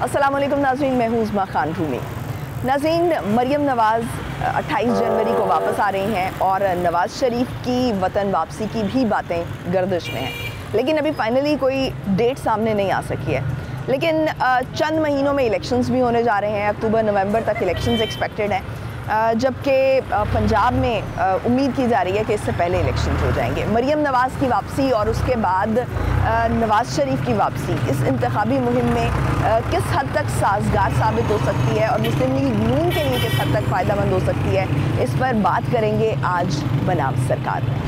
अस्सलाम वालेकुम नाज़रीन, मैं हूँ उस्मा खान रूमी। नाज़रीन, मरियम नवाज़ 28 जनवरी को वापस आ रही हैं और नवाज़ शरीफ की वतन वापसी की भी बातें गर्दिश में हैं, लेकिन अभी फाइनली कोई डेट सामने नहीं आ सकी है। लेकिन चंद महीनों में इलेक्शंस भी होने जा रहे हैं। अक्टूबर नवंबर तक इलेक्शंस एक्सपेक्टेड हैं, जबकि पंजाब में उम्मीद की जा रही है कि इससे पहले इलेक्शंस हो जाएंगे। मरियम नवाज़ की वापसी और उसके बाद नवाज़ शरीफ की वापसी इस इंतखाबी मुहिम में किस हद तक साजगार साबित हो सकती है और मुस्लिम लीग नून के लिए किस हद तक फ़ायदेमंद हो सकती है, इस पर बात करेंगे आज बनाम सरकार में।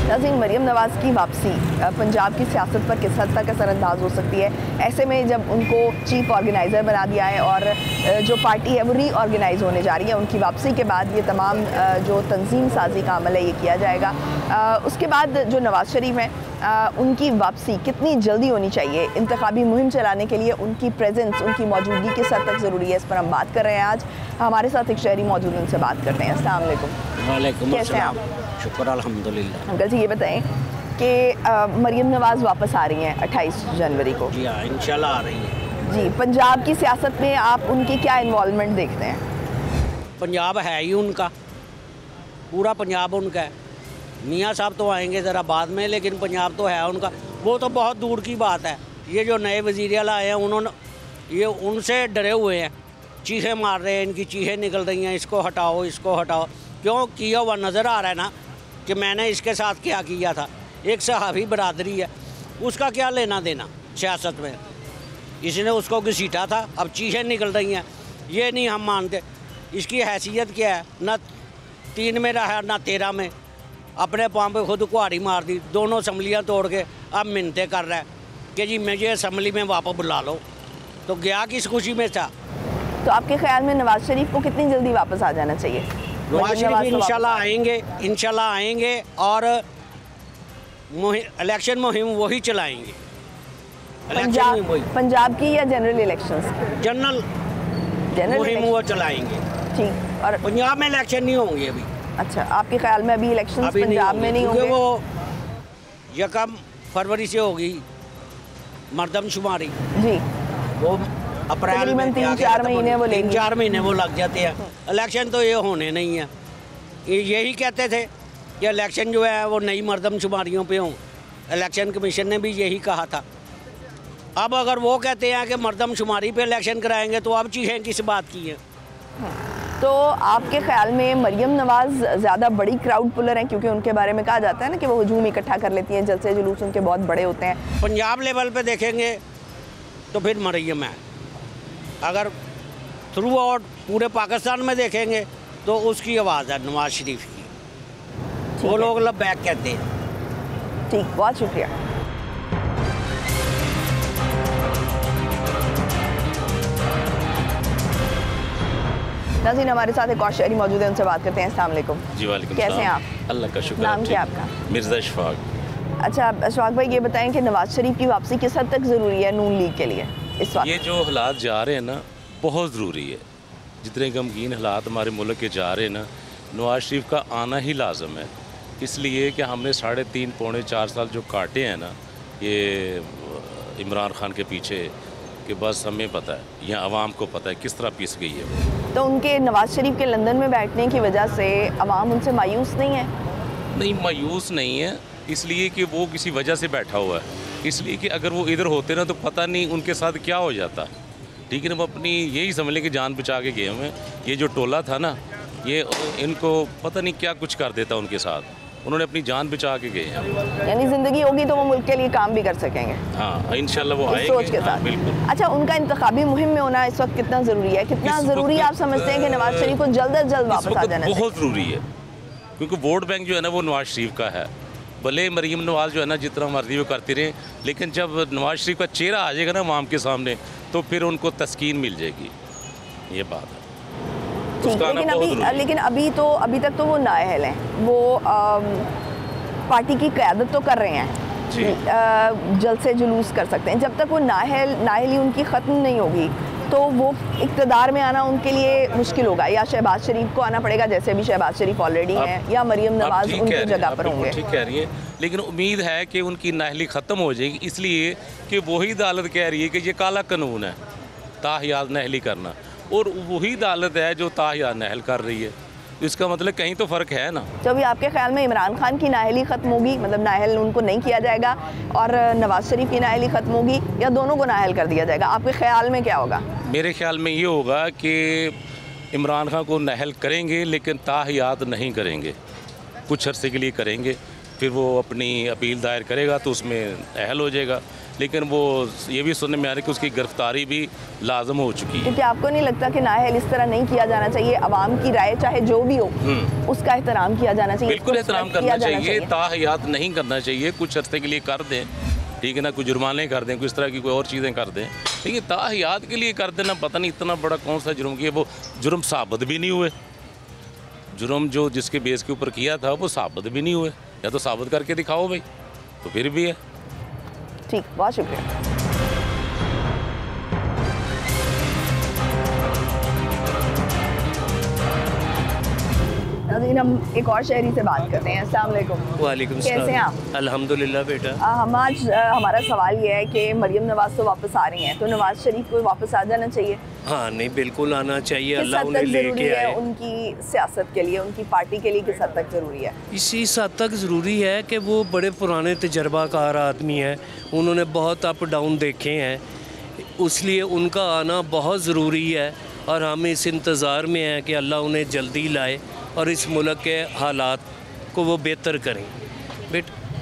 नाज़रीन, मरियम नवाज़ की वापसी पंजाब की सियासत पर किस हद तक असरअंदाज हो सकती है। ऐसे में जब उनको चीफ ऑर्गेनाइज़र बना दिया है और जो पार्टी है वो रीऑर्गेनाइज होने जा रही है, उनकी वापसी के बाद ये तमाम जो तंजीम साजी का अमल है ये किया जाएगा। उसके बाद जो नवाज़ शरीफ हैं उनकी वापसी कितनी जल्दी होनी चाहिए, इंतखाबी मुहिम चलाने के लिए उनकी प्रेजेंस, उनकी मौजूदगी किस हद तक ज़रूरी है, इस पर हम बात कर रहे हैं। आज हमारे साथ एक शहरी मौजूद हैं, उनसे बात करते हैं। अस्सलाम वालेकुम। वालेकुम कैसे हैं आप? शुक्र अल्हम्दुलिल्लाह। अंकल जी, ये बताएं कि मरियम नवाज़ वापस आ रही हैं 28 जनवरी को। जी हाँ, इंशाल्लाह आ रही है। जी, पंजाब की सियासत में आप उनकी क्या इन्वॉल्वमेंट देखते हैं? पंजाब है ही उनका, पूरा पंजाब उनका है। मियाँ साहब तो आएंगे ज़रा बाद में, लेकिन पंजाब तो है उनका। वो तो बहुत दूर की बात है। ये जो नए वज़ीर आला आए हैं, उन्होंने ये उनसे डरे हुए हैं, चीखें मार रहे हैं, इनकी चीखें निकल रही हैं, इसको हटाओ, इसको हटाओ। क्यों किया हुआ नज़र आ रहा है ना कि मैंने इसके साथ क्या किया था। एक सहाफ़ी बरादरी है, उसका क्या लेना देना सियासत में। इसने उसको घसीटा था, अब चीखें निकल रही हैं। ये नहीं हम मानते। इसकी हैसियत क्या है, ना 3 में रहा ना 13 में। अपने पाँव पे खुद कुहाड़ी मार दी, दोनों असम्बलियाँ तोड़ के अब मिन्नतें कर रहा है कि जी मुझे असम्बली में वापस बुला लो। तो गया किस खुशी में था। तो आपके ख्याल में नवाज़ शरीफ को कितनी जल्दी वापस आ जाना चाहिए? नवाज शरीफ इंशाल्लाह आएंगे और इलेक्शन मुहिम वही चलाएंगे। पंजाब की या जनरल इलेक्शंस? जनरल मुहिम वो चलाएंगे। ठीक। और पंजाब में इलेक्शन नहीं होंगे अभी। अच्छा, आपके ख्याल में अभी इलेक्शंस पंजाब में नहीं होंगे? वो 1 फरवरी से होगी मरदमशुमारी। जी, वो अप्रैल में 3-4 महीने वो लेंगे। 3-4 महीने वो लग जाते हैं। इलेक्शन तो ये होने नहीं है। यही कहते थे कि इलेक्शन जो है वो नई मरदमशुमारियों पे हों। इलेक्शन कमीशन ने भी यही कहा था। अब अगर वो कहते हैं कि मरदमशुमारी पे इलेक्शन कराएंगे तो अब चीज़ें किस बात की हैं। तो आपके ख्याल में मरियम नवाज़ ज़्यादा बड़ी क्राउड पुलर हैं, क्योंकि उनके बारे में कहा जाता है ना कि वो हजूम इकट्ठा कर लेती हैं, जलसे जुलूस उनके बहुत बड़े होते हैं। पंजाब लेवल पे देखेंगे तो फिर मरियम है। अगर थ्रू आउट पूरे पाकिस्तान में देखेंगे तो उसकी आवाज़ है नवाज शरीफ की। वो लोग बैक कहते हैं। ठीक, बहुत शुक्रिया। नाज़रीन, हमारे साथ एक और शहरी मौजूद है, उनसे बात करते हैं। अस्सलाम वालेकुम। जी वालेकुम। कैसे हैं आप? अल्लाह का शुक्र। नाम क्या आपका? मिर्ज़ा इशफाक। अच्छा अशफाक भाई, ये बताएं कि नवाज शरीफ की वापसी किस हद तक ज़रूरी है नून लीग के लिए इस वक्त? ये जो हालात जा रहे हैं ना, बहुत ज़रूरी है। जितने गमगीन हालात हमारे मुल्क के जा रहे हैं ना, नवाज शरीफ का आना ही लाजम है। इसलिए कि हमने 3.5-4 साल जो काटे हैं ना ये इमरान खान के पीछे, कि बस हमें पता है, यहाँ आवाम को पता है किस तरह पीस गई है वो। तो उनके नवाज शरीफ के लंदन में बैठने की वजह से अवाम उनसे मायूस नहीं है? नहीं, मायूस नहीं है, इसलिए कि वो किसी वजह से बैठा हुआ है। इसलिए कि अगर वो इधर होते ना तो पता नहीं उनके साथ क्या हो जाता। ठीक है ना, वो अपनी यही समझ लें कि जान बचा के गए हुए। ये जो टोला था ना, ये इनको पता नहीं क्या कुछ कर देता उनके साथ। उन्होंने अपनी जान बचा के गए हैं। यानी ज़िंदगी होगी तो वो मुल्क के लिए काम भी कर सकेंगे। हाँ, इंशाल्लाह वो आएंगे। सोच के साथ। बिल्कुल। अच्छा, उनका इंतखाबी मुहिम में होना इस वक्त कितना ज़रूरी है? कितना ज़रूरी आप समझते हैं कि नवाज शरीफ को जल्द अज जल्द वापस आ जाना चाहिए? बहुत ज़रूरी है, क्योंकि वोट बैंक जो है ना वो नवाज शरीफ का है। भले मरीम नवाज जो है ना जितना मर्जी वो करती रहे, लेकिन जब नवाज शरीफ का चेहरा आ जाएगा ना आवाम के सामने तो फिर उनको तस्कीन मिल जाएगी। ये बात है। लेकिन अभी तक तो वो नाअहल हैं। वो पार्टी की क़यादत तो कर रहे हैं, जलसे जुलूस कर सकते हैं। जब तक वो नाअहली उनकी ख़त्म नहीं होगी तो वो इक़्तिदार में आना उनके लिए मुश्किल होगा, या शहबाज शरीफ को आना पड़ेगा, जैसे अभी शहबाज शरीफ ऑलरेडी हैं, या मरीम नवाज उनकी जगह पर होंगे। ठीक कह रही है, लेकिन उम्मीद है कि उनकी नाअहली ख़त्म हो जाएगी, इसलिए कि वही अदालत कह रही है कि ये काला कानून है ताहयात नाअहली करना, और वही अदालत है जो ताहयात नाअहल कर रही है। इसका मतलब कहीं तो फ़र्क है ना। तो अभी आपके ख्याल में इमरान खान की नाअहली ख़त्म होगी, मतलब नाअहल उनको नहीं किया जाएगा, और नवाज शरीफ की नाअहली ख़त्म होगी, या दोनों को नाअहल कर दिया जाएगा? आपके ख्याल में क्या होगा? मेरे ख्याल में ये होगा कि इमरान खान को नाअहल करेंगे, लेकिन ताहयात नहीं करेंगे, कुछ अरसे के लिए करेंगे, फिर वो अपनी अपील दायर करेगा तो उसमें अहल हो जाएगा। लेकिन वो ये भी सुनने में आ रहा है कि उसकी गिरफ्तारी भी लाजम हो चुकी है। क्योंकि आपको नहीं लगता कि नाअहल इस तरह नहीं किया जाना चाहिए? अवाम की राय चाहे जो भी हो, उसका एहतराम किया जाना चाहिए। बिल्कुल एहतराम करना चाहिए, ताहयात नहीं करना चाहिए। कुछ अरसे के लिए कर दें, ठीक है ना, कुछ जुर्माने कर दें, कुछ तरह की कोई और चीज़ें कर दें, लेकिन ताहयात के लिए कर देना, पता नहीं इतना बड़ा कौन सा जुर्म किया, वो जुर्म साबित भी नहीं हुए। जुर्म जो जिसके बेस के ऊपर किया था वो साबित भी नहीं हुए, या तो साबित करके दिखाओ भाई, तो फिर भी है। ठीक, बहुत शुक्रिया। नाज़रीन, हम एक और शहरी से बात करते हैं। अस्सलाम वालेकुम। वालेकुम कैसे हैं आप? अल्हम्दुलिल्लाह बेटा। हम आज हमारा सवाल ये है कि मरीम नवाज तो वापस आ रही हैं, तो नवाज शरीफ को वापस आ जाना चाहिए? हाँ, नहीं बिल्कुल आना चाहिए। किस अल्लाह हद उन्हें तक ज़रूरी लेके है आए। उनकी सियासत के लिए, उनकी पार्टी के लिए किस हद तक ज़रूरी है? इस हद तक ज़रूरी है कि वो बड़े पुराने तजर्बाकार आदमी हैं, उन्होंने बहुत अप डाउन देखे हैं, इसलिए उनका आना बहुत ज़रूरी है। और हम इस इंतज़ार में हैं कि अल्लाह उन्हें जल्दी लाए और इस मुल्क के हालात को वो बेहतर करें।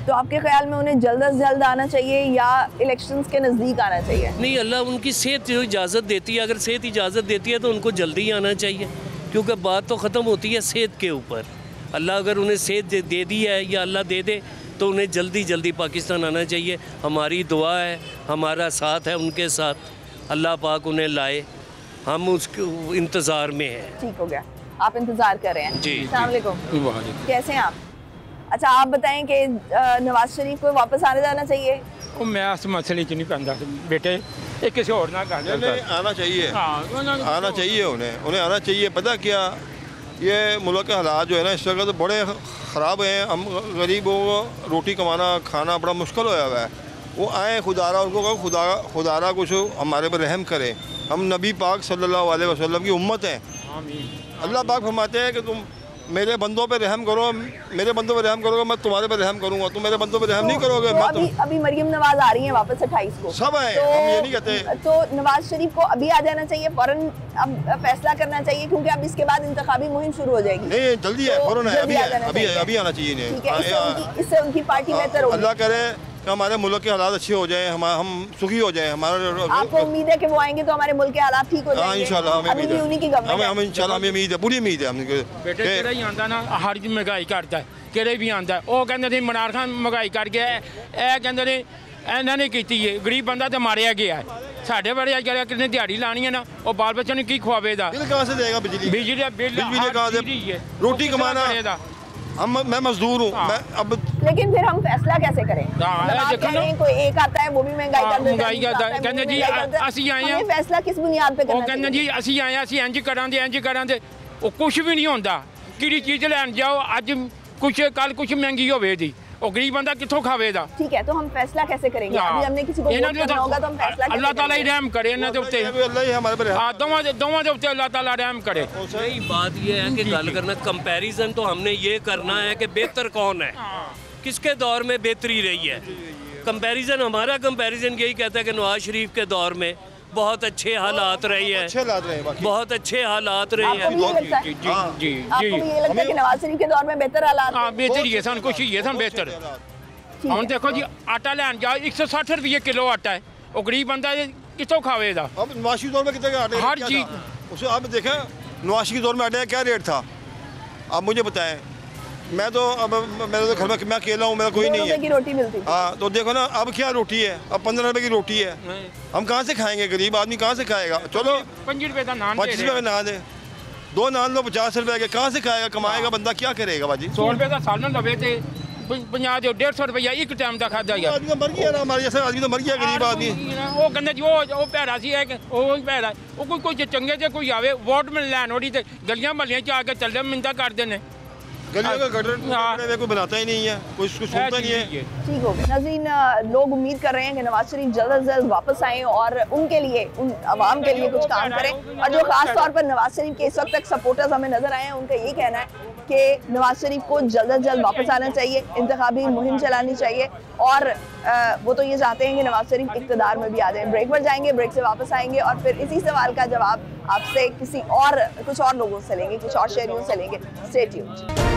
तो आपके ख्याल में उन्हें जल्द अज जल्द आना चाहिए या इलेक्शंस के नज़दीक आना चाहिए? नहीं, अल्लाह उनकी सेहत जो इजाज़त देती है, अगर सेहत इजाज़त देती है तो उनको जल्दी आना चाहिए, क्योंकि बात तो ख़त्म होती है सेहत के ऊपर। अल्लाह अगर उन्हें सेहत दे दी है या अल्लाह दे दे तो उन्हें जल्दी जल्दी पाकिस्तान आना चाहिए। हमारी दुआ है, हमारा साथ है उनके साथ, अल्लाह पाक उन्हें लाए, हम उसके इंतज़ार में हैं। ठीक हो गया, आप इंतज़ार कर रहे हैं। जी। अस्सलाम वालेकुम। कैसे हैं आप? अच्छा, आप बताएं कि नवाज शरीफ को वापस आने जाना चाहिए? ਉਹ ਮੈਂ ਇਸ ਮਸਲੇ 'ਚ ਨਹੀਂ ਪੈਂਦਾ बेटे, ये किसी और ना कर नहीं, आना चाहिए, आना चाहिए, उन्हें आना चाहिए। पता क्या, ये मुल्क के हालात जो है ना इस वक्त तो बड़े ख़राब हैं। हम गरीबों को रोटी कमाना खाना बड़ा मुश्किल होया हुआ है। वो आए, खुदारा उनको कहो खुदारा कुछ हमारे पर रहम करे। हम नबी पाक सल्लल्लाहु अलैहि वसल्लम की उम्मत हैं। अल्लाह पाक फरमाते हैं कि तुम मेरे बंदों पे रहम करो, मेरे बंदों पे रहम करोगे मैं तुम्हारे पे रहम करूंगा, तुम मेरे बंदों पे रहम नहीं करोगे। तो अभी मरीम नवाज आ रही हैं वापस 28 को, सब है, तो, हम ये नहीं कहते। तो नवाज शरीफ को अभी आ जाना चाहिए, फौरन अब फैसला करना चाहिए, क्योंकि अब इसके बाद इंतखाबी मुहिम शुरू हो जाएगी। नहीं, जल्दी है, फौरन है, अभी आना चाहिए इन्हें। ठीक है, इससे उनकी पार्टी बेहतर होगी। अल्लाह करे कि हमारे मुल्क के हालात अच्छे हो जाएं, हम सुखी हो जाएं। हमारा आपको उम्मीद है कि वो आएंगे तो हमारे मुल्क के हालात ठीक हो जाएंगे? इंशाल्लाह, हमें अभी भी उन्हीं की गवर्नमेंट है। हमें इंशाल्लाह हमें उम्मीद है, पूरी उम्मीद है हमने। बेटे ਕਿਹੜਾ ਹੀ ਆਂਦਾ ਨਾ ਹਰ ਜੀ ਮਹਿੰਗਾਈ ਕਰਦਾ, ਕਿਹੜੇ ਵੀ ਆਂਦਾ। ਉਹ ਕਹਿੰਦੇ ਨੇ ਇਮਰਾਨ ਖਾਨ ਮਹਿੰਗਾਈ ਕਰ ਗਿਆ, ਇਹ ਕਹਿੰਦੇ ਨੇ ਇਹਨਾਂ ਨੇ ਕੀਤੀ ਹੈ, ਗਰੀਬ ਬੰਦਾ ਤੇ ਮਾਰਿਆ ਗਿਆ ਹੈ। ਸਾਡੇ ਵਾਲੇ ਅੱਜ ਕੱਲ੍ਹ ਕਿੰਨੇ ਦਿਹਾੜੀ ਲਾਣੀ ਹੈ ਨਾ, ਉਹ ਬਾਲ ਬੱਚਿਆਂ ਨੂੰ ਕੀ ਖਵਾਵੇਗਾ? बिल कहाँ से देगा? बिजली ਬਿਜਲੀ ਬਿੱਲ कहाँ से? रोटी कमाना, मैं मजदूर हूँ, मैं अब। लेकिन फिर हम फैसला कैसे करें? मतलब आप कह रहे हैं कोई एक आता है वो भी महंगाई कर देता है, कहते जी ਅਸੀਂ ਆਏ ਆ, फैसला किस बुनियाद पे ਉਹ करना ਕਹਿੰਦੇ चाहिए? ਜੀ ਅਸੀਂ ਆਏ ਆ, ਅਸੀਂ ਇੰਜ ਕਰਾਂਗੇ, ਉਹ ਕੁਝ ਵੀ ਨਹੀਂ ਹੁੰਦਾ। ਕਿਹੜੀ ਚੀਜ਼ ਲੈਣ ਜਾਓ, ਅੱਜ ਕੁਝ ਕੱਲ ਕੁਝ ਮਹਿੰਗੀ ਹੋਵੇ ਜੀ, ਉਹ ਗਰੀਬ ਬੰਦਾ ਕਿੱਥੋਂ ਖਾਵੇਗਾ? ठीक है, तो हम फैसला कैसे करेंगे? अभी हमने किसी को वोट करना होगा तो हम फैसला कैसे अल्लाह ताला ही करेंगे? रहम करे ਇਹਨਾਂ ਦੇ ਉੱਤੇ। अल्लाह ही हमारे पर हाँ, दोवां दे ਉੱਤੇ अल्लाह ताला रहम करे। नहीं, बात ये है कि गल करना कंपैरिजन तो हमने ये करना है कि बेहतर कौन है, किसके दौर में बेहतरी रही है। कंपैरिजन, हमारा कंपैरिजन यही कहता है कि नवाज शरीफ के दौर में बहुत अच्छे हालात रहे हैं, अच्छे हालात रहे बाकी। बहुत अच्छे हालात रहे आपको हैं। ये लगता है? जी आपको ये लगता है कि नवाज शरीफ के दौर में बेहतर हालात हाँ, बेहतर ही है, सन कुछ ही है, सन बेहतर। ਹੁਣ ਦੇਖੋ ਜੀ, आटा ਲੈਣ जाओ 160 रुपये किलो आटा है, वो गरीब बंदा कितों खावेगा? अब नवाशी दौर में कितने का आटे हर क्या चीज था? उसे आप देखें, नवाशी के दौर में आटे का क्या रेट था, आप मुझे बताएं। मैं तो अब मेरे तो घर में मैं अकेला हूँ, मेरा कोई नहीं है। की रोटी मिलती थी। हाँ, तो देखो ना अब क्या रोटी है, अब 15 रुपए की रोटी है। हम कहाँ से खाएंगे? गरीब आदमी कहाँ से खाएगा? चलो 5 रुपये का नान 25 रुपये का नान है, 2 नान लो 50 रुपए के, कहाँ से खाएगा? कमाएगा बंदा, क्या करेगा बाजी? 100 रुपये का सालन लवे थे 50 ਦੇ 150 ਰੁਪਇਆ ਇੱਕ ਟਾਈਮ ਦਾ ਖਾਦਾ ਯਾਰ आदमी तो मर गया ना, हमारे जैसे आदमी तो मर गया, गरीब आदमी। ਉਹ ਕਹਿੰਦੇ ਜੀ ਉਹ ਭੈੜਾ ਸੀ ਉਹ ਹੀ ਭੈੜਾ ਉਹ ਕੋਈ ਚੰਗੇ ਜੇ ਕੋਈ ਆਵੇ ਵੋਟ ਮਿਲ ਲੈਣ ਉਹਦੀ ਤੇ ਗਲੀਆਂ ਮਹੱਲਿਆਂ 'ਚ ਆ ਕੇ ਚੱਲਦੇ ਮਿੰਤਾ ਕਰਦੇ ਨੇ गलियों का गटर में कोई बनाता ही नहीं है, कोई उसको सुनता नहीं है। ठीक हो गया नाज़रीन, लोग उम्मीद कर रहे हैं कि नवाज शरीफ जल्द से जल्द वापस आएँ और उनके लिए, उन आवाम के लिए कुछ काम करें। और जो खास तौर पर नवाज शरीफ के इस वक्त तक सपोर्टर्स हमें नजर आए हैं, उनका ये कहना है कि नवाज शरीफ को जल्द से जल्द वापस आना चाहिए, इंतखाबी मुहिम चलानी चाहिए और वो तो ये चाहते हैं कि नवाज शरीफ इक़्तिदार में भी आ जाए। ब्रेक पर जाएंगे, ब्रेक से वापस आएंगे और फिर इसी सवाल का जवाब आपसे कुछ और लोगों से लेंगे, कुछ और शहरियों से लेंगे। Stay tuned.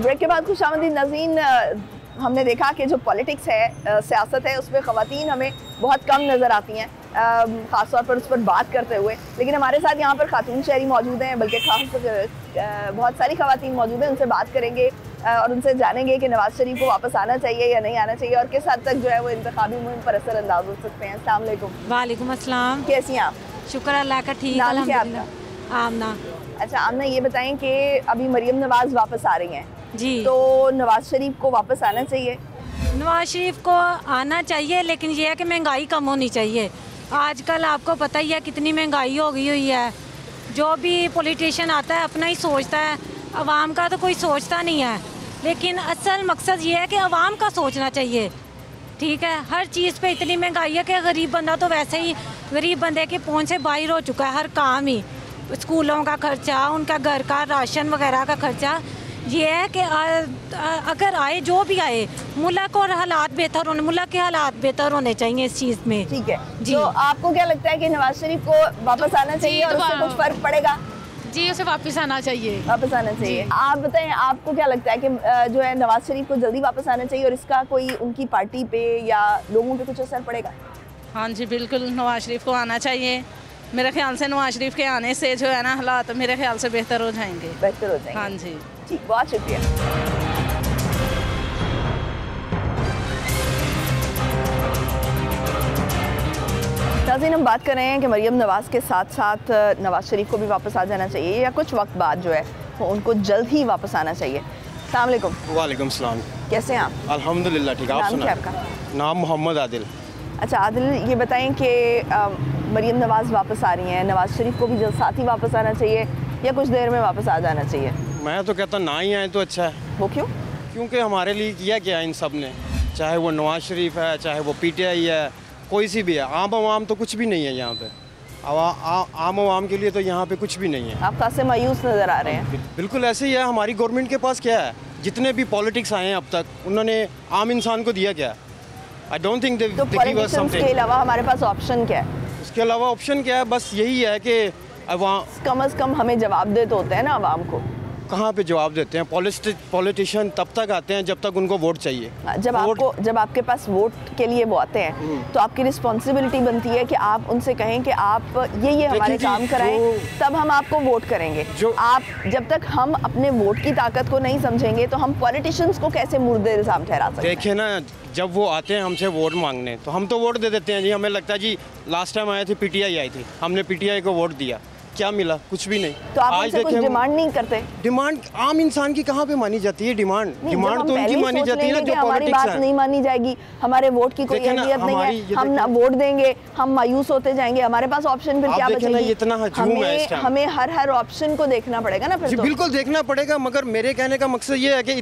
ब्रेक के बाद खुशामदीद नाज़रीन, हमने देखा कि जो पॉलिटिक्स है, सियासत है, उसमें ख़वातीन हमें बहुत कम नज़र आती हैं, ख़ास तौर पर उस पर बात करते हुए। लेकिन हमारे साथ यहाँ पर खातून शहरी मौजूद हैं, बल्कि बहुत सारी ख़वातीन मौजूद हैं। उनसे बात करेंगे और उनसे जानेंगे कि नवाज शरीफ को वापस आना चाहिए या नहीं आना चाहिए और किस हद तक जो है वो इंतखाबी मुहिम पर असरअंदाज हो सकते हैं। अस्सलाम वालेकुम। वालेकुम अस्सलाम। कैसी हैं आप? शुक्र अल्लाह का, ठीक। नाम क्या आपका? आमना। अच्छा आमना, ये बताएं कि अभी मरियम नवाज वापस आ रही हैं जी, तो नवाज शरीफ को वापस आना चाहिए? नवाज शरीफ को आना चाहिए, लेकिन ये है कि महंगाई कम होनी चाहिए। आजकल आपको पता ही है कितनी महंगाई हो गई हुई है। जो भी पॉलिटिशियन आता है अपना ही सोचता है, अवाम का तो कोई सोचता नहीं है। लेकिन असल मकसद ये है कि अवाम का सोचना चाहिए। ठीक है, हर चीज़ पे इतनी महंगाई है कि गरीब बंदा तो वैसे ही गरीब बंदे के पहुँच से बाहर हो चुका है। हर काम ही, स्कूलों का खर्चा, उनका घर का राशन वगैरह का खर्चा। ये है कि अगर आए, जो भी आए, मुल्क और हालात बेहतर होने, मुल्क के हालात बेहतर होने चाहिए इस चीज़ में। ठीक है जी। तो आपको क्या लगता है कि नवाज शरीफ को वापस आना चाहिए और उससे कुछ फर्क पड़ेगा? जी, उसे वापस आना चाहिए। वापस आना चाहिए। आप बताएं, आपको क्या लगता है कि जो है नवाज शरीफ को जल्दी वापस आना चाहिए और इसका कोई उनकी पार्टी पे या लोगों पे कुछ असर पड़ेगा? हाँ जी, बिल्कुल नवाज शरीफ को आना चाहिए। मेरे ख्याल से नवाज शरीफ के आने से जो है ना हालात मेरे ख्याल से बेहतर हो जाएंगे। बेहतर हो जाएंगे। हाँ जी, ठीक, बहुत शुक्रिया। नाज़रीन, हम बात कर रहे हैं कि मरियम नवाज़ के साथ साथ नवाज शरीफ को भी वापस आ जाना चाहिए या कुछ वक्त बाद जो है तो उनको जल्द ही वापस आना चाहिए। अस्सलाम वालेकुम। वालेकुम सलाम। कैसे हैं आप? अल्हम्दुलिल्लाह ठीक। आप नाम क्या सुनाएं? आपका? नाम मोहम्मद आदिल। अच्छा आदिल, ये बताएं कि मरियम नवाज़ वापस आ रही हैं, नवाज शरीफ को भी जल्द साथ ही वापस आना चाहिए या कुछ देर में वापस आ जाना चाहिए? मैं तो कहता ना ही आए तो अच्छा है। वो क्यों? क्योंकि हमारे लिए किया क्या इन सब ने, चाहे वो नवाज शरीफ है, चाहे वो PTI है, कोई सी भी है। आम आवाम तो कुछ भी नहीं है यहाँ पे। आम आवाम के लिए तो यहाँ पे कुछ भी नहीं है। आप खासे मायूस नज़र आ रहे हैं। बिल्कुल ऐसे ही है। हमारी गवर्नमेंट के पास क्या है? जितने भी पॉलिटिक्स आए हैं अब तक, उन्होंने आम इंसान को दिया क्या? आई डोंट थिंक तो पॉलिटिशियंस के अलावा हमारे पास ऑप्शन क्या है? उसके अलावा ऑप्शन क्या है? बस यही है कि कम से कम हमें जवाब दे तो होते हैं ना आवाम को। कहाँ पे जवाब देते हैं? पॉलिटिशियन तब तक आते हैं जब तक उनको वोट चाहिए। जब आपके पास वोट के लिए वो आते हैं तो आपकी रिस्पॉन्सिबिलिटी बनती है कि आप उनसे कहें कि आप ये हमारे काम कराएं, तब हम आपको वोट करेंगे। आप जब तक हम अपने वोट की ताकत को नहीं समझेंगे तो हम पॉलिटिशियंस को कैसे मुर्दे इल्ज़ाम ठहरा सकते हैं? देखिए ना, जब वो आते हैं हमसे वोट मांगने तो हम तो वोट दे देते हैं जी। हमें लगता है जी लास्ट टाइम आए थे PTI आई थी, हमने PTI को वोट दिया, क्या मिला? कुछ भी नहीं। तो आप उनसे कुछ डिमांड नहीं करते? डिमांड आम इंसान की कहाँ पे मानी जाती है? डिमांड तो उनकी मानी जाती है ना जो हमारी बात नहीं मानी जाएगी, हमारे वोट की कोई अहमियत नहीं है, हम ना वोट देंगे, हम मायूस होते जाएंगे, हमारे पास ऑप्शन फिर क्या बचेगी? हमें हर ऑप्शन को देखना पड़ेगा ना फिर। बिल्कुल देखना पड़ेगा, मगर मेरे कहने का मकसद ये है कि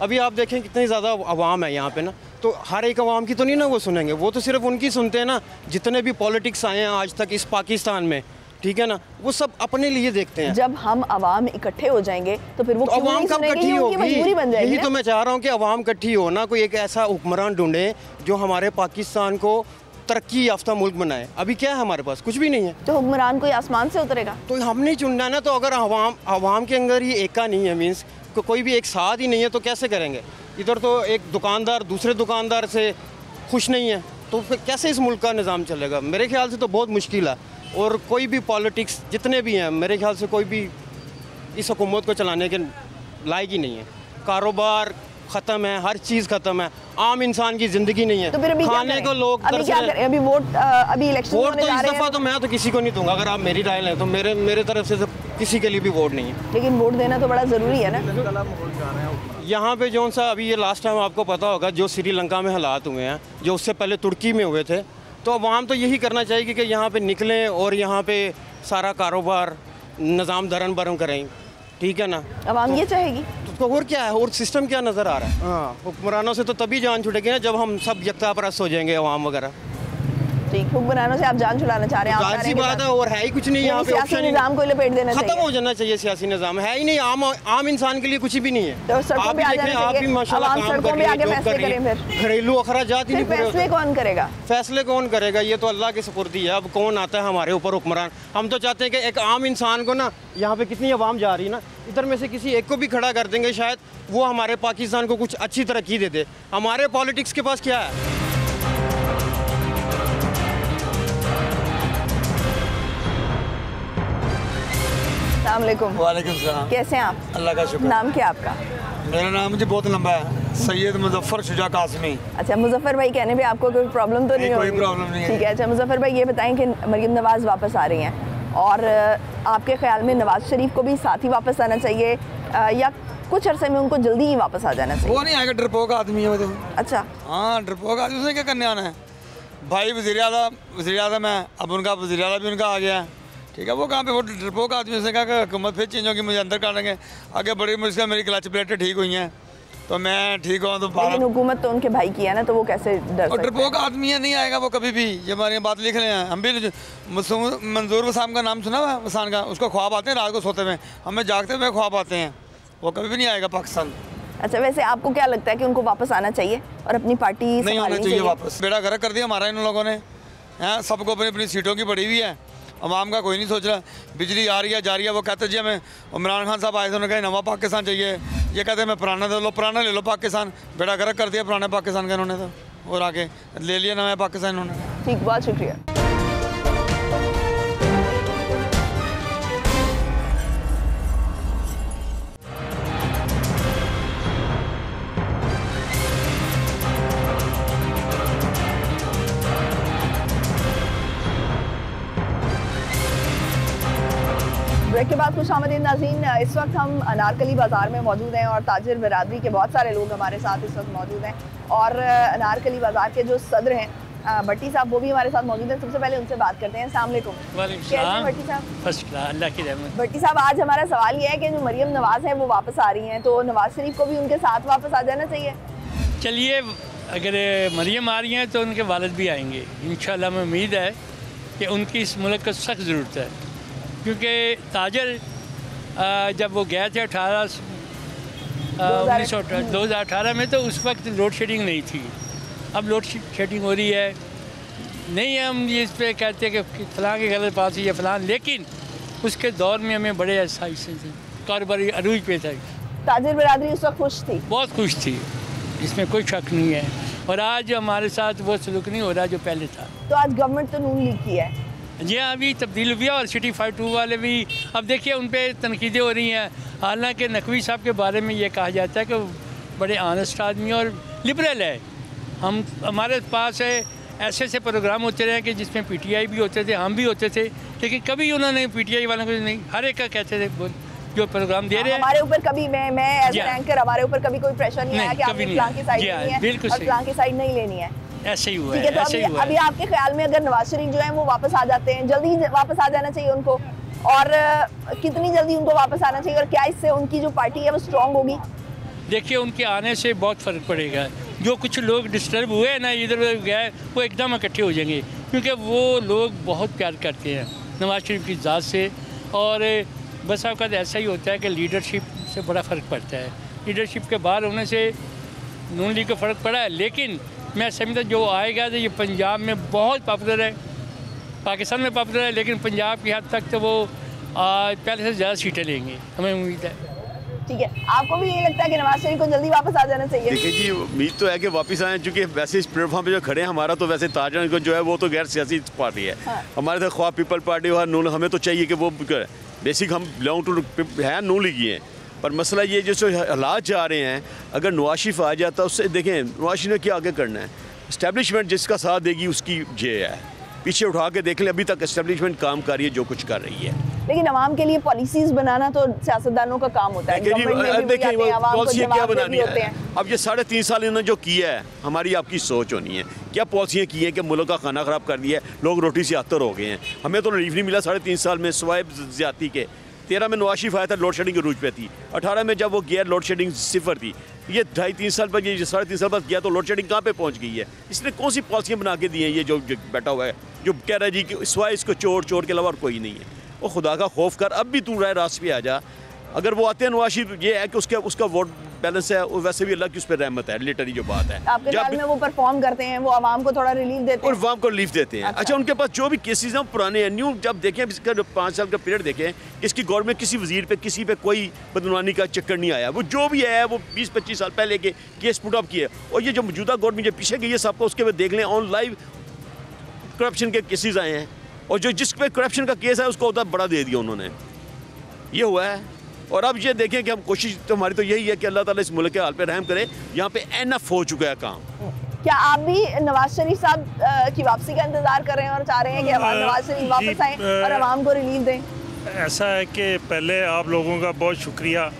अभी आप देखें कितनी ज़्यादा आवाम है यहाँ पे ना, तो हर एक आवाम की तो नहीं ना वो सुनेंगे, वो तो सिर्फ उनकी सुनते हैं ना। जितने भी पॉलिटिक्स आए हैं आज तक इस पाकिस्तान में, ठीक है ना, वो सब अपने लिए देखते हैं। जब हम अवाम इकट्ठे हो जाएंगे तो फिर वो तो अवाम कब इकट्ठी होगी? मजबूरी बन जाएगी। यही तो मैं चाह रहा हूँ कि अवाम इकट्ठी हो ना, कोई एक ऐसा हुक्मरान ढूंढे जो हमारे पाकिस्तान को तरक्की याफ्ता मुल्क बनाए। अभी क्या है हमारे पास? कुछ भी नहीं है। तो हुक्मरान कोई आसमान से उतरेगा? तो हम नहीं चुनना है ना। तो अगर अवाम के अंदर ही एका नहीं है, मीन्स कोई भी एक साथ ही नहीं है, तो कैसे करेंगे? इधर तो एक दुकानदार दूसरे दुकानदार से खुश नहीं है, तो फिर कैसे इस मुल्क का निज़ाम चलेगा? मेरे ख्याल से तो बहुत मुश्किल है। और कोई भी पॉलिटिक्स जितने भी हैं, मेरे ख्याल से कोई भी इस हुकूमत को चलाने के लायक ही नहीं है। कारोबार ख़त्म है, हर चीज़ ख़त्म है, आम इंसान की ज़िंदगी नहीं है। तो फिर अभी खाने को लोग अभी क्या करें? अभी वोट अभी इलेक्शन वोट होने तो जा इस रहे दफ़ा हैं। तो मैं तो किसी को नहीं दूंगा। अगर आप मेरी राय लें तो मेरे तरफ से तो किसी के लिए भी वोट नहीं है। लेकिन वोट देना तो बड़ा ज़रूरी है ना। यहाँ पे जौन सा अभी ये लास्ट टाइम आपको पता होगा जो श्रीलंका में हालात हुए हैं, जो उससे पहले तुर्की में हुए थे, तो अवाम तो यही करना चाहिए कि यहाँ पे निकलें और यहाँ पे सारा कारोबार निज़ाम धरम बरम करें, ठीक है ना। अवाम ये चाहेगी तो और क्या है, और सिस्टम क्या नज़र आ रहा है। हाँ, हुक्मरानों से तो तभी जान छुटेगी ना जब हम सब यकतापरस्त हो जाएंगे अवाम वगैरह। ठीक, हुक्मरानों से आप जान छुड़ाना चाह रहे हैं। जाहिर सी बात है, और है ही कुछ नहीं यहाँ पे, सियासी निज़ाम को लपेट देना चाहिए, खत्म हो जाना चाहिए सियासी निज़ाम। है ही नहीं, आम इंसान के लिए कुछ भी नहीं है। तो सड़कों पे आ जाना चाहिए, आप भी माशाल्लाह आवाम सड़कों पे आके फैसले करें। फिर घरेलू अखराजात ही नहीं पूरे होते। फैसले कौन करेगा? फैसले कौन करेगा? ये तो अल्लाह के सुपुर्दी है। अब कौन आता है हमारे ऊपर हुक्मरान? हम तो चाहते हैं कि एक आम इंसान को ना, यहाँ पे कितनी आवाम जा रही है ना, इधर में से किसी एक को भी खड़ा कर देंगे, शायद वो हमारे पाकिस्तान को कुछ अच्छी तरक्की दे दे। हमारे पॉलिटिक्स के पास क्या है? अस्सलामुअलैकुम। वालेकुम सलाम। कैसे हैं आप? अल्लाह का शुक्र। नाम क्या आपका? मेरा नाम मुझे बहुत लंबा है, सैयद मुजफ्फर शुजा कासमी। अच्छा, मुजफ्फर भाई कहने पे आपको कोई प्रॉब्लम तो नहीं होगी? कोई प्रॉब्लम नहीं है। ठीक है। अच्छा मुजफ्फर भाई, ये बताएं कि मरीम नवाज़ वापस आ रही हैं और आपके ख्याल में नवाज़ शरीफ को भी साथ ही वापस आना चाहिए या कुछ अरसे में उनको जल्दी ही वापस आ जाना चाहिए? वो नहीं आएगा, डरपोक आदमी है वो तो। अच्छा, हाँ, डरपोक आदमी, उसने क्या करने आना है भाई? वज़ीर आज़म है, अब उनका वज़ीर आला भी उनका आ गया है, ठीक है। वो कहाँ पे, वो डरपोक आदमी। उसने कहा कि हुकूमत फिर चेंज होगी, मुझे अंदर काटेंगे। आगे बड़ी मुश्किल, मेरी क्लच प्लेटें ठीक हुई हैं तो मैं ठीक हूँ। तो लेकिन हुकूमत तो उनके भाई की है ना, तो वो कैसे डर सकते हैं? डरपोक आदमी है, नहीं आएगा वो कभी भी। ये हमारी बात लिख रहे हैं हम भी। मंजूर वसाम का नाम सुना हुआ है? वसान का, उसको ख्वाब आते हैं रात को सोते हुए, हमें जागते हुए ख्वाब आते हैं। वो कभी भी नहीं आएगा पाकिस्तान। अच्छा, वैसे आपको क्या लगता है कि उनको वापस आना चाहिए और अपनी पार्टी नहीं होना चाहिए वापस? बेड़ा गर्क कर दिया हमारा इन लोगों ने, हैं। सबको अपनी अपनी सीटों की पड़ी हुई है, अवाम का कोई नहीं सोच रहा। बिजली आ रही है, जा रही है। वो कहते जी हमें, इमरान खान साहब आए थे, उन्होंने कहा नवा पाकिस्तान चाहिए। ये कहते हैं मैं पुराना दे लो, पुराना ले लो पाकिस्तान। बेड़ा गर्क कर दिया पुराने पाकिस्तान का इन्होंने तो, और आके ले लिया नया पाकिस्तान इन्होंने। ठीक, बहुत शुक्रिया। ब्रेक के बाद खुश आमदीद नाज़रीन। इस वक्त हम अनारकली बाज़ार में मौजूद हैं और ताजिर बिरादरी के बहुत सारे लोग हमारे साथ इस वक्त मौजूद हैं और अनारकली बाज़ार के जो सदर हैं भट्टी साहब, वो भी हमारे साथ मौजूद हैं। सबसे पहले उनसे बात करते हैं। अस्सलाम वालेकुम। वालेकुम कैसे हैं सलाम। भट्टी साहब? फर्स्ट क्लास, अल्लाह की रहमत। भट्टी साहब, आज हमारा सवाल ये है कि जो मरीम नवाज़ हैं वो वापस आ रही हैं, तो नवाज़ शरीफ को भी उनके साथ वापस आ जाना चाहिए? चलिए, अगर मरियम आ रही हैं तो उनके वालिद भी आएंगे इंशाल्लाह। हमें उम्मीद है कि उनकी इस मुल्क को सख्त ज़रूरत है, क्योंकि ताजर जब वो गए थे 2018 में, तो उस वक्त लोड शेडिंग नहीं थी। अब लोड शेडिंग हो रही है। नहीं है हम ये इस पर कहते हैं कि फ़लाँ की गलत बात है या फ़लाँ, लेकिन उसके दौर में हमें बड़े ऐसे थे, कारोबारी अरूज पे था। ताजिर बिरादरी उस वक्त खुश थी? बहुत खुश थी, इसमें कोई शक नहीं है। और आज हमारे साथ वो सलूक नहीं हो रहा जो पहले था। तो आज गवर्नमेंट तो नून लीग की है जी हाँ, अभी तब्दील हुई है और सिटी 52 वाले भी, अब देखिए उन पर तनकीदें हो रही हैं। हालांकि नकवी साहब के बारे में ये कहा जाता है कि बड़े ऑनेस्ट आदमी और लिबरल है। हमारे पास ऐसे ऐसे प्रोग्राम होते रहे कि जिसमें PTI भी होते थे, हम भी होते थे, लेकिन कभी उन्होंने PTI वालों को नहीं, हर एक का कहते थे जो प्रोग्राम दे रहे हैं। हमारे ऊपर कभी मैं एज एंकर, हमारे ऊपर कभी कोई प्रेशर नहीं आया कि आपने फलां की साइड लेनी है और फलां की साइड नहीं लेनी है। ऐसे ही हुआ है। तो अभी आपके ख्याल में अगर नवाज शरीफ जो है वो वापस आ जाते हैं, जल्दी वापस आ जाना चाहिए उनको, और कितनी जल्दी उनको वापस आना चाहिए, और क्या इससे उनकी जो पार्टी है वो स्ट्रांग होगी? देखिए, उनके आने से बहुत फ़र्क पड़ेगा। जो कुछ लोग डिस्टर्ब हुए ना, इधर उधर गए, वो एकदम इकट्ठे हो जाएंगे, क्योंकि वो लोग बहुत प्यार करते हैं नवाज शरीफ की ज़ात से। और बस आपका ऐसा ही होता है कि लीडरशिप से बड़ा फ़र्क पड़ता है। लीडरशिप के बाहर होने से नून लीग को फ़र्क पड़ा है, लेकिन मैं समझता जो आएगा तो ये पंजाब में बहुत पॉपुलर है, पाकिस्तान में पॉपुलर है, लेकिन पंजाब की हद तक तो वो पहले से ज़्यादा सीटें लेंगे, हमें उम्मीद है। ठीक है, आपको भी ये लगता है कि नवाज शरीफ को जल्दी वापस आ जाना चाहिए? देखिए जी, उम्मीद तो है कि वापस आएँ, क्योंकि वैसे इस प्लेटफॉर्म पे जो खड़े हैं, हमारा तो वैसे ताजर जो है वो तो गैर सियासी पार्टी है। हाँ। हमारे तो ख्वाह पीपल पार्टी और नून, हमें तो चाहिए कि वो बेसिक हम बिलोंग टू है नून लीगी हैं, पर मसला ये जो हालात जा रहे हैं, अगर नवाज शरीफ आ जाता उससे देखें नवाज शरीफ ने क्या आगे करना है। इस्टेब्लिशमेंट जिसका साथ देगी उसकी ये है, पीछे उठा के देख लें, अभी तक इस्टेब्लिशमेंट काम कर रही है जो कुछ कर रही है। लेकिन अवाम के लिए पॉलिसीज बनाना तो सियासतदानों का काम होता है। देखिए पॉलिसी क्या बनानी है। अब ये 3.5 साल इन्होंने जो किया है, हमारी आपकी सोच होनी है क्या पॉलिसियाँ की हैं कि मुल्क का खाना ख़राब कर दिया है, लोग रोटी से आतर हो गए हैं। हमें तो रिलीफ नहीं मिला 3.5 साल में, सिवाय ज़्यादती के। 13 में नवाज शरीफ आया था, लोड शेडिंग के रूज पे थी। 18 में जब वो गया लोड शेडिंग 0 थी। ये 2.5-3 साल पर, ये 3.5 साल बाद गया तो लोड शेडिंग कहाँ पे पहुँच गई है। इसने कौन सी पॉलिसियाँ बना के दी हैं, ये जो बैठा हुआ है जो कह रहा है जी कि सिवाय इसको चोर के अलावा और कोई नहीं है। वो खुदा का खौफ कर, अब भी तू राय रास्ते पे आ जा। अगर वो आते हैं नवाज शरीफ, ये है कि उसका वोट बैलेंस है, वैसे भी अल्लाह की उस पर रहमत है, लिटरली जो बात है। आपके ख्याल में वो परफॉर्म करते हैं, वो आवाम को थोड़ा रिलीफ देते हैं? और आवाम को रिलीफ देते हैं। अच्छा, उनके पास जो भी केसेस हैं पुराने हैं, न्यू जब देखें इसका 5 साल का पीरियड देखें, इसकी गवर्नमेंट किसी वजीर पे किसी पे कोई बदनवानी का चक्कर नहीं आया। वो जो भी है वो 20-25 साल पहले के केस पुट अप किए। और ये जो मौजूदा गवर्नमेंट जो पीछे गई है सबको उसके बाद देख लें, ऑन लाइव करप्शन के केसेस आए हैं, और जो जिस पे करप्शन का केस है उसको उतना बड़ा दे दिया उन्होंने, ये हुआ है। और अब ये देखें कि हम कोशिश तो हमारी तो यही है कि अल्लाह ताला इस मुल्क के हाल पे रहम करे। यहाँ पे एनफ हो चुका है काम। क्या आप भी नवाज शरीफ साहब की वापसी का इंतजार कर रहे हैं और चाह रहे हैं कि नवाज शरीफ वापस आए और आवाम को रिलीफ दें? ऐसा है कि पहले आप लोगों का बहुत शुक्रिया।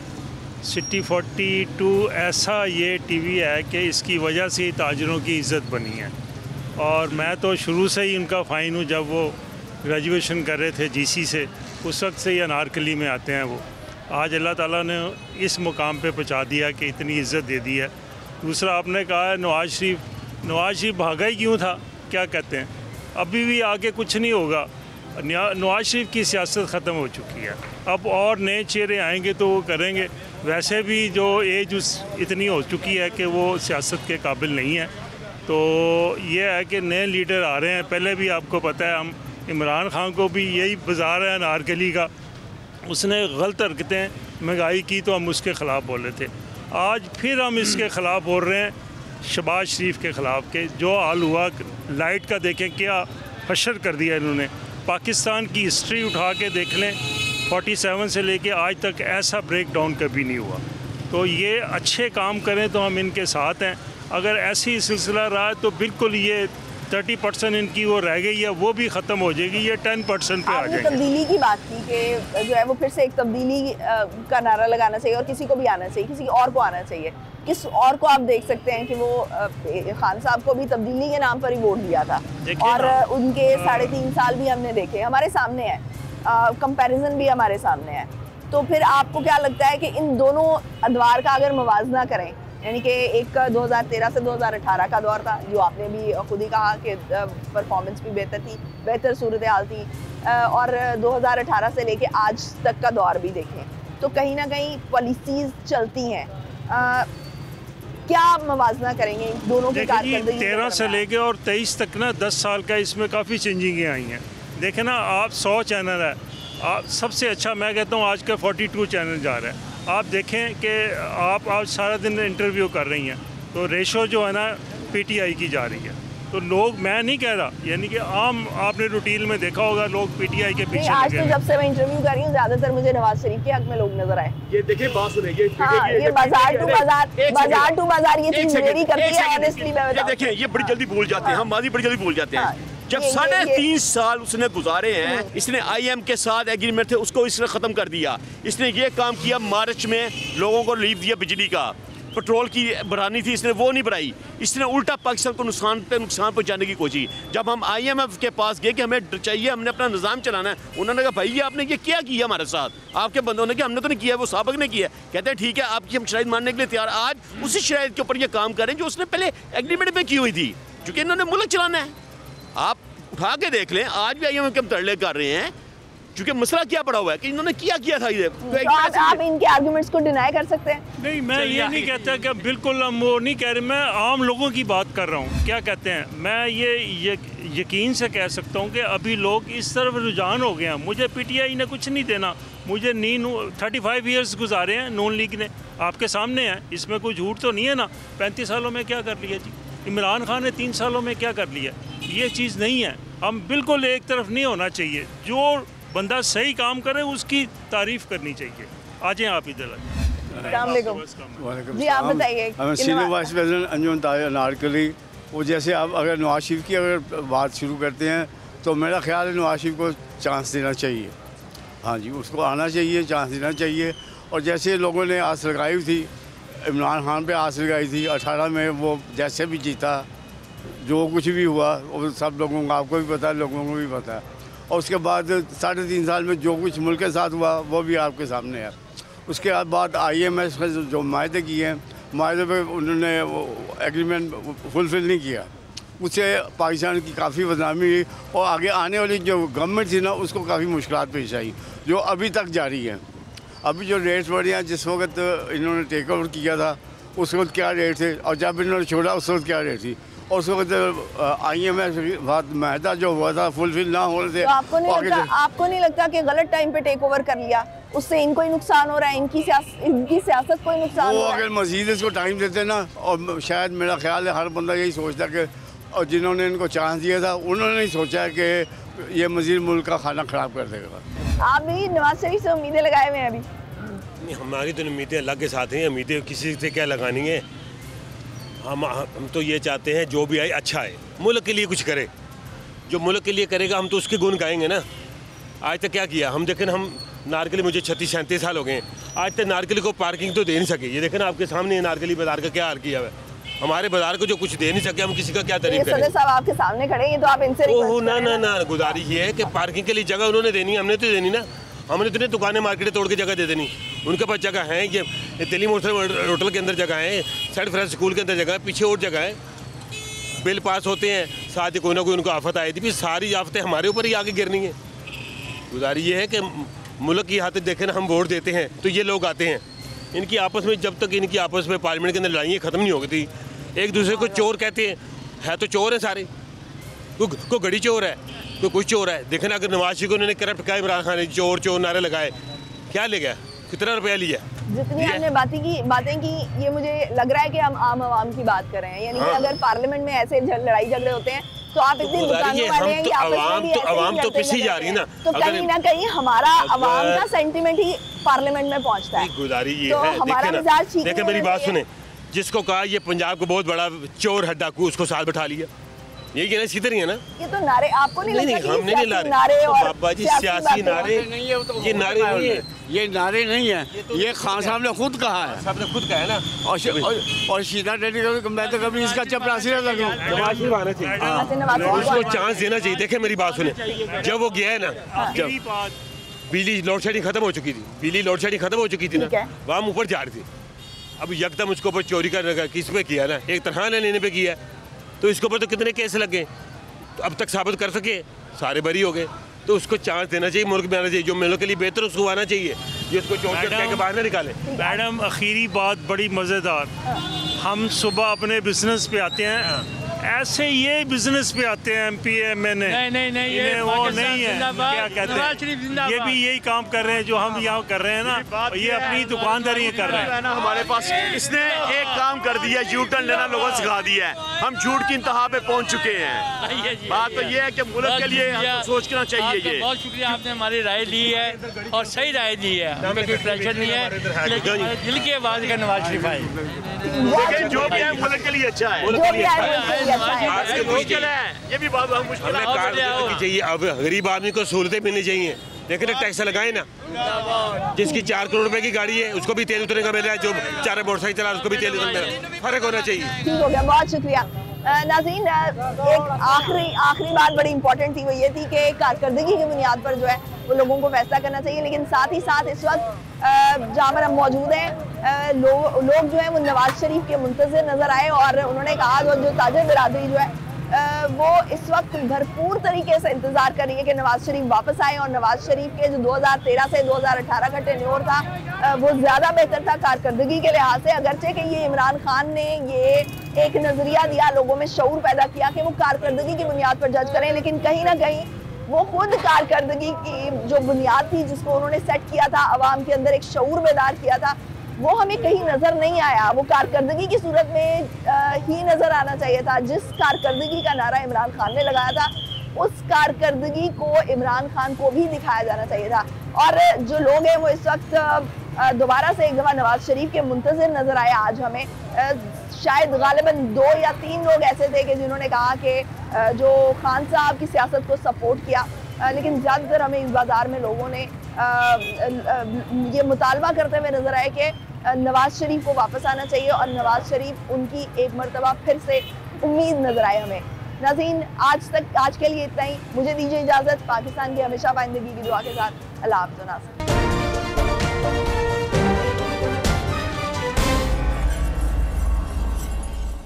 सिटी 42 ऐसा ये टीवी है कि इसकी वजह से ताजरों की इज़्ज़त बनी है। और मैं तो शुरू से ही उनका फ़ाइन हूँ। जब वो ग्रेजुएशन कर रहे थे जीसी से, उस वक्त से ही अनारकली में आते हैं वो। आज अल्लाह ताला ने इस मुकाम पे पहुँचा दिया कि इतनी इज़्ज़त दे दी है। दूसरा आपने कहा है नवाज शरीफ भागा ही क्यों था, क्या कहते हैं, अभी भी आगे कुछ नहीं होगा। नवाज शरीफ की सियासत ख़त्म हो चुकी है, अब और नए चेहरे आएंगे तो वो करेंगे। वैसे भी जो एज इतनी हो चुकी है कि वो सियासत के काबिल नहीं है। तो ये है कि नए लीडर आ रहे हैं। पहले भी आपको पता है, हम इमरान खान को भी यही बाजार है अनारकली का, उसने गलत हरकतें महंगाई की तो हम उसके ख़िलाफ़ बोले थे। आज फिर हम इसके ख़िलाफ़ बोल रहे हैं, शहबाज शरीफ के ख़िलाफ़ के जो हाल हुआ लाइट का देखें क्या हशर कर दिया इन्होंने। पाकिस्तान की हिस्ट्री उठा के देख लें, 47 से लेके आज तक ऐसा ब्रेक डाउन कभी नहीं हुआ। तो ये अच्छे काम करें तो हम इनके साथ हैं। अगर ऐसी सिलसिला रहा तो बिल्कुल ये 30% इनकी वो रह गई है वो भी ख़त्म हो जाएगी, ये 10% पे आ जाएगी। तब्दीली की बात की कि जो है वो फिर से एक तब्दीली का नारा लगाना चाहिए और किसी को भी आना चाहिए, किसी और को आना चाहिए। किस और को आप देख सकते हैं कि वो खान साहब को भी तब्दीली के नाम पर ही वोट दिया था और उनके 3.5 साल भी हमने देखे, हमारे सामने है, कंपैरिजन भी हमारे सामने है। तो फिर आपको क्या लगता है कि इन दोनों अदवार का अगर मुवाजना करें, यानी कि एक 2013 से 2018 का दौर था जो आपने भी खुद ही कहा कि परफॉर्मेंस भी बेहतर थी, बेहतर सूरत हाल थी, और 2018 से लेके आज तक का दौर भी देखें तो कहीं ना कहीं पॉलिसीज़ चलती हैं। क्या मवाजना करेंगे दोनों की कारकर्दगी? 13 से लेके और 23 तक ना 10 साल का इसमें काफ़ी चेंजिंगें आई हैं। देखें ना, आप 100 चैनल है, आप सबसे अच्छा मैं कहता हूँ आज का 42 चैनल जा रहा है। आप देखें कि आप आज सारा दिन इंटरव्यू कर रही हैं तो रेशो जो है ना पीटीआई की जा रही है। तो लोग, मैं नहीं कह रहा, यानी कि आम आपने रूटीन में देखा होगा लोग पीटीआई के पीछे आज तो जब से मैं इंटरव्यू कर रही हूँ ज़्यादातर मुझे नवाज शरीफ के हक में लोग नजर आए। ये देखिए बात सुनिए, ये बाजार टू बाजार ये चीज़ मेरी करती है ऑनेस्टली मैं बताऊं। देखिए ये बड़ी जल्दी भूल जाते हैं, हम माजी बड़ी जल्दी भूल जाते हैं। जब 3.5 साल उसने गुजारे हैं, इसने IM के साथ एग्रीमेंट थे उसको इसने ख़त्म कर दिया। इसने ये काम किया, मार्च में लोगों को रिलीफ दिया बिजली का, पेट्रोल की बढ़ानी थी इसने वो नहीं बढ़ाई, इसने उल्टा पाकिस्तान को नुकसान पहुंचाने की कोशिश। जब हम IMF के पास गए कि हमें चाहिए, हमने अपना निज़ाम चलाना है, उन्होंने कहा भाई ये आपने ये क्या किया हमारे साथ, आपके बंदों ने, कि हमने तो नहीं किया, वो साबिक ने किया। कहते हैं ठीक है आपकी हम शराइत मानने के लिए तैयार। आज उसी शराइत के ऊपर ये काम करें जो उसने पहले एग्रीमेंट में की हुई थी, क्योंकि इन्होंने मुल्क चलाना है। आप उठा के देख लें, आज भी IMF के हम तरले कर रहे हैं, क्योंकि मसला क्या पड़ा हुआ है कि इन्होंने क्या था ये। तो आप इनके आर्गुमेंट्स को डिनाई कर सकते हैं? नहीं, मैं ये नहीं कहता कि बिल्कुल हम वो नहीं कह रहे, मैं आम लोगों की बात कर रहा हूँ। क्या कहते हैं, मैं ये यकीन से कह सकता हूँ कि अभी लोग इस तरफ रुझान हो गए हैं। मुझे PTI ने कुछ नहीं देना, मुझे 35 ईयर्स गुजारे हैं नून लीग ने, आपके सामने है, इसमें कोई झूठ तो नहीं है ना। 35 सालों में क्या कर लिया जी, इमरान खान ने 3 सालों में क्या कर लिया, ये चीज़ नहीं है। हम बिल्कुल एक तरफ नहीं होना चाहिए। जो बंदा सही काम करे उसकी तारीफ करनी चाहिए। आ जाएं आप इधर। जी आप बताइए। सीनियर वाइस प्रेसिडेंट अंजुमन अनारकली, वो जैसे आप अगर नवाज शरीफ की अगर बात शुरू करते हैं तो मेरा ख्याल है नवाज शरीफ को चांस देना चाहिए। हाँ जी, उसको आना चाहिए, चांस देना चाहिए। और जैसे लोगों ने आस लगाई थी, इमरान खान पे आस लगाई थी 18 में, वो जैसे भी जीता, जो कुछ भी हुआ वो सब लोगों को, आपको भी पता है, लोगों को भी पता है। और उसके बाद 3.5 साल में जो कुछ मुल्क के साथ हुआ वो भी आपके सामने है। उसके बाद IMF ने जो मायदे किए हैं, मायदे पे उन्होंने एग्रीमेंट फुलफिल नहीं किया, उससे पाकिस्तान की काफ़ी बदनामी हुई और आगे आने वाली जो गवर्नमेंट थी ना उसको काफ़ी मुश्किलात पेश आई, जो अभी तक जारी हैं। अभी जो रेट्स बढ़े हैं, जिस वक्त इन्होंने टेक ओवर किया था उस वक्त क्या रेट थे, और जब इन्होंने छोड़ा उस वक्त क्या रेट थी, और उस वक्त IMF मायदा जो हुआ था फुलफिल ना होने से। तो आपको नहीं लगता कि गलत टाइम पे टेक ओवर कर लिया, उससे इनको ही नुकसान हो रहा है, इनकी सियासत को ही नुकसान हो रहा है? अगर मजीद इसको टाइम देते ना, और शायद मेरा ख्याल है हर बंदा यही सोचता कि, और जिन्होंने इनको चांस दिया था उन्होंने नहीं सोचा है कि ये मजीद मुल्क का खाना ख़राब कर देगा। आप भी नवाज शरीफ से उम्मीदें लगाए हुए हैं अभी? नहीं, हमारी तो उम्मीदें अल्लाह के साथ हैं, उम्मीदें किसी से क्या लगानी है। हम तो ये चाहते हैं जो भी आए अच्छा है, मुल्क के लिए कुछ करे, जो मुल्क के लिए करेगा हम तो उसके गुण गाएंगे ना। आज तक क्या किया हम देखें, हम नारकली, मुझे 36-37 साल हो गए हैं, आज तक नारकली को पार्किंग तो दे नहीं सके। ये देखें ना आपके सामने नारकली बाजार का क्या हाल किया है, हमारे बाजार को जो कुछ दे नहीं सके हम किसी का क्या तारीफ करें। साहब आपके सामने खड़े हैं, तो आप इनसे ना गुजारिश ये है कि पार्किंग के लिए जगह उन्होंने देनी, हमने तो देनी ना। हमने तो दुकानें मार्केटें तोड़ के जगह दे देनी, उनके पास जगह है, ये दिल्ली होटल के अंदर जगह है, सेंट फ्रांसिस स्कूल के अंदर जगह है, पीछे और जगह है। बिल पास होते हैं, साथ ही कोई ना कोई उनको आफत आई थी, फिर सारी आफतें हमारे ऊपर ही आगे गिरनी है। गुजारिश ये है कि मुल्क की हाथ देखें ना, हम वोट देते हैं तो ये लोग आते हैं, इनकी आपस में जब तक इनकी आपस में पार्लियामेंट के अंदर लड़ाइयाँ ख़त्म नहीं हो गई थी, एक दूसरे को चोर कहते हैं, है तो चोर है सारे, कोई गड़ी चोर है, कोई कुछ चोर है। देखें ना, अगर नवाज शरीफ को उन्होंने करप्ट किया, इमरान खान ने चोर चोर नारे लगाए, क्या ले गया, कितना रुपया लिया? जितनी हमने बातें की, ये मुझे लग रहा है कि हम आम आवाम की बात कर रहे हैं। यानी अगर पार्लियामेंट में ऐसे लड़ाई झगड़े होते हैं तो आप इतनी दुकानों वाले हैं कि आवाम तो पिछी जा रही है ना, तो कहीं ना कहीं हमारा आवाम का सेंटीमेंट ही पार्लियामेंट में पहुंचता है। गुजारिश ये है, देखें मेरी बात सुने, जिसको कहा ये पंजाब को बहुत बड़ा चोर है डाकू, उसको साथ बैठा लिया, यही कहना सीधे नहीं है ना। ये तो नारे आपको नहीं लगता कि हमने नहीं नारे और बाबा जी सियासी नारे, ये नारे नहीं है, ये नारे नहीं है, ये खान साहब ने खुद कहा है, सबने खुद कहा है ना। और शीला रेड्डी का मैं तो कभी इसका चपरासी ना लगूं, उसको चांस देना चाहिए। देखे मेरी बात सुने, जब वो गया है ना, जब बिजली लोड शेडिंग खत्म हो चुकी थी, बिजली लोड शेडिंग खत्म हो चुकी थी ना, वहाँ ऊपर जा रही थी, अब यकदम उसके ऊपर चोरी करने का किस पे किया ना, एक तनख्वाह लेने पे किया, तो इसके ऊपर तो कितने केस लगे, तो अब तक साबित कर सके, सारे बरी हो गए। तो उसको चांस देना चाहिए, मुल्क में आना चाहिए, जो मुल्क के लिए बेहतर उसको आना चाहिए, ये उसको चोट के बाहर ना निकाले। मैडम आखिरी बात बड़ी मज़ेदार, हम सुबह अपने बिजनेस पे आते हैं, ऐसे ये बिजनेस पे आते हैं MP MN, नहीं ये वो नहीं है, क्या कहते हैं, ये भी यही काम कर रहे हैं जो हम यहाँ कर रहे हैं ना, ये अपनी दुकानदारी कर रहे हैं ना। हमारे पास इसने एक काम कर दिया, U-टर्न लेना लोगों से सिखा दिया है, हम झूठ की इंतहा पे पहुँच चुके हैं। बात तो ये है कि मुल्क के लिए सोचना चाहिए। ये बहुत शुक्रिया, आपने हमारी राय ली है और सही राय दी है, हमें कोई प्रेशर नहीं है, लेकिन दिल की आवाज़ का नवाज शरीफ है, जो भी है मुल्क के लिए अच्छा है। मुश्किल है, ये भी बात मुश्किल चाहिए। अब गरीब आदमी को सहूलतें मिलनी चाहिए, लेकिन टैक्स लगाए ना, जिसकी 4 करोड़ रुपए की गाड़ी है उसको भी तेल उतरने का मिल रहा है, जो 4 मोटरसाइकिल चला उसको भी तेल उतरने का फर्क होना चाहिए। ठीक हो गया, बहुत शुक्रिया। नाज़रीन, एक आखिरी बात बड़ी इंपॉर्टेंट थी, वो ये थी कि कारकर्दगी की बुनियाद पर जो है वो लोगों को फैसला करना चाहिए, लेकिन साथ ही साथ इस वक्त जहाँ पर हम मौजूद हैं, लोग जो है वो नवाज शरीफ के मुंतज़िर नज़र आए और उन्होंने कहा जो ताजर बिरादरी जो है वो इस वक्त भरपूर तरीके से इंतज़ार कर रही है कि नवाज शरीफ वापस आए, और नवाज शरीफ के जो 2013 से 2018 का टेन्योर था वो ज़्यादा बेहतर था कारकर्दगी के लिहाज से, अगरचे कि ये इमरान खान ने ये एक नज़रिया दिया, लोगों में शऊर पैदा किया कि वो कारकर्दगी की बुनियाद पर जज करें, लेकिन कहीं ना कहीं वो खुद कारकर्दगी की जो बुनियाद थी जिसको उन्होंने सेट किया था, आवाम के अंदर एक शऊर बेदार किया था, वो हमें कहीं नज़र नहीं आया। वो कारकर्दगी की सूरत में ही नज़र आना चाहिए था। जिस कारकर्दगी का नारा इमरान खान ने लगाया था उस कारकर्दगी को इमरान खान को भी दिखाया जाना चाहिए था। और जो लोग हैं वो इस वक्त दोबारा से एक दफ़ा नवाज शरीफ के मुंतज़िर नज़र आए। आज हमें शायद गालिबन 2 या 3 लोग ऐसे थे कि जिन्होंने कहा कि जो खान साहब की सियासत को सपोर्ट किया, लेकिन ज़्यादातर हमें इस बाज़ार में लोगों ने ये मुतालबा करते हुए नज़र आए कि नवाज शरीफ को वापस आना चाहिए और नवाज शरीफ उनकी एक मरतबा फिर से उम्मीद नज़र आए हमें। नाज़रीन, आज के लिए इतना ही। मुझे दीजिए इजाज़त। पाकिस्तान की हमेशा पाइंदगी की दुआ के साथ। अल्लाह हाफ़िज़।